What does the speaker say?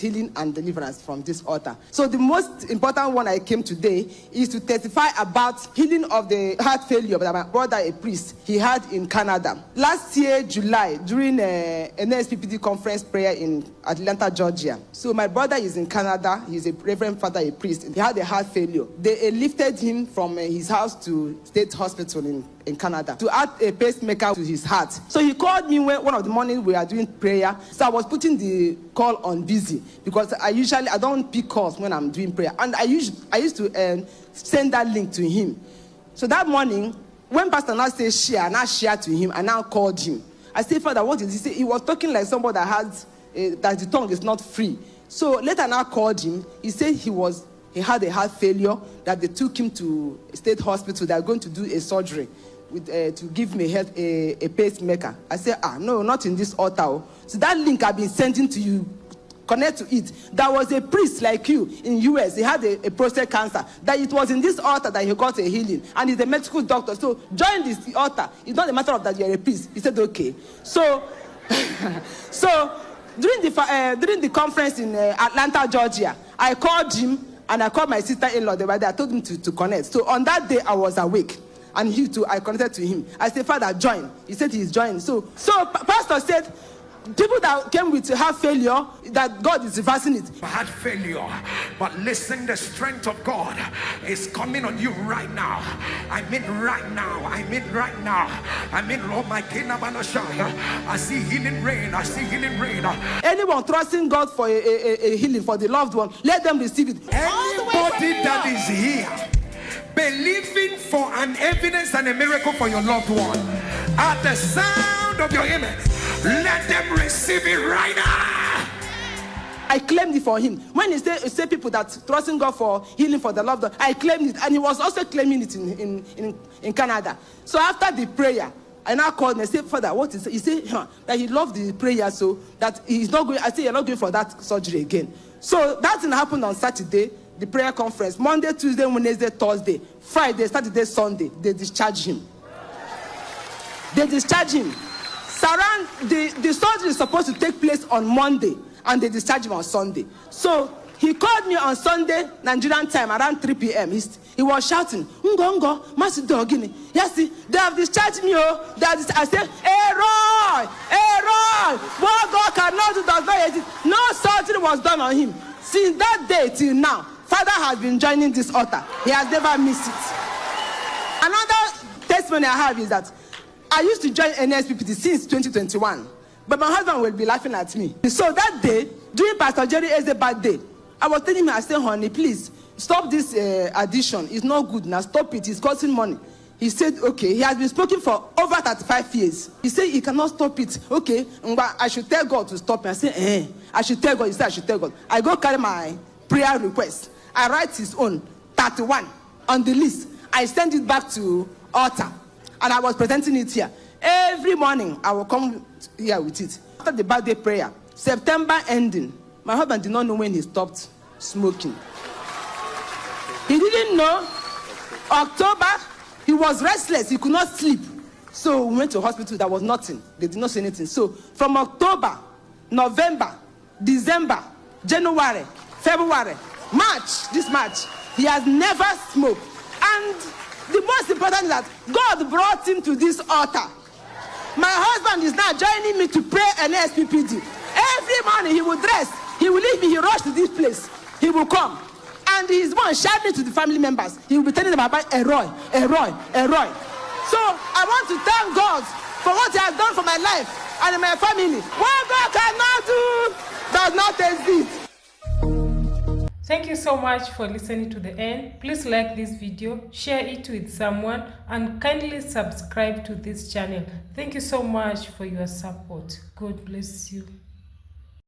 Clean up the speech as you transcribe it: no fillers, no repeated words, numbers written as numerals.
healing and deliverance from this altar. So the most important one I came today is to testify about healing of the heart failure that my brother, a priest, he had in Canada. Last year, July, during an Nsppd conference prayer in Atlanta, Georgia. So my brother is in Canada. He's a reverend father, a priest. He had a heart failure. They lifted him from his house to state hospital in Canada to add a pacemaker to his heart. So he called me one of the morning we are doing prayer. So I was putting the call on busy because I don't pick calls when I'm doing prayer. And I used to send that link to him. So that morning, when Pastor now says share, and I share to him, I now called him. I said, Father, what is he say? He was talking like somebody that has that the tongue is not free. So later I now called him. He said he had a heart failure, that they took him to a state hospital. They are going to do a surgery to give me a pacemaker. I said, no, not in this altar. So that link I've been sending to you, connect to it. There was a priest like you in US. He had a prostate cancer. That it was in this altar that he got a healing. And he's a medical doctor. So join this altar. It's not a matter of that you're a priest. He said, okay. So, during the conference in Atlanta, Georgia, I called him and I called my sister-in-law. They were there. I told him to connect. So on that day, I was awake. And he too, I connected to him. I said, Father, join. He said he's joining. So Pastor said, people that came with heart failure, that God is reversing it. Heart failure, but listen, the strength of God is coming on you right now. I mean right now. Lord, my I see healing rain. Anyone trusting God for a healing for the loved one, let them receive it. Anybody that is here believing for an evidence and a miracle for your loved one, at the sound of your amen, let them receive it right now. I claimed it for him. When he say people that trusting God for healing for the loved one, I claimed it, and he was also claiming it in Canada. So after the prayer, I now called and I said, Father, what is it? He said that he loved the prayer, so that he's not going. I said, you're not going for that surgery again. So that thing happened on Saturday, the prayer conference. Monday, Tuesday, Wednesday, Thursday, Friday, Saturday, Sunday, they discharged him. Surround the surgery is supposed to take place on Monday, and they discharged him on Sunday. So he called me on Sunday, Nigerian time, around 3 p.m. He was shouting, Ngongo, Master Dogini. Yes, they have discharged me. I said, Roy, what God cannot do does not exist. No surgery was done on him. Since that day till now, Father has been joining this altar. He has never missed it. Another testimony I have is that I used to join Nsppd since 2021, but my husband will be laughing at me. So that day, during Pastor Jerry Eze's birthday, I was telling him, I said, honey, please, stop this addiction. It's not good now. Stop it. It's costing money. He said, okay. He has been smoking for over 35 years. He said he cannot stop it. Okay, but I should tell God to stop me. I said, I should tell God. He said, I should tell God. I go carry my prayer request. I write his own, 31, on the list. I send it back to altar. And I was presenting it here. Every morning, I will come here with it. After the birthday prayer, September ending, my husband did not know when he stopped smoking. He didn't know. October, he was restless. He could not sleep. So we went to hospital. There was nothing. They did not say anything. So from October, November, December, January, February, this March, he has never smoked. And the most important is that God brought him to this altar. My husband is now joining me to pray an Nsppd. Every morning he will dress, he will leave me, he rush to this place, he will come. And he's one shouting to the family members. He will be telling them about Roy. So I want to thank God for what he has done for my life and my family. What God cannot do does not exist. Thank you so much for listening to the end. Please like this video, share it with someone, and kindly subscribe to this channel. Thank you so much for your support. God bless you.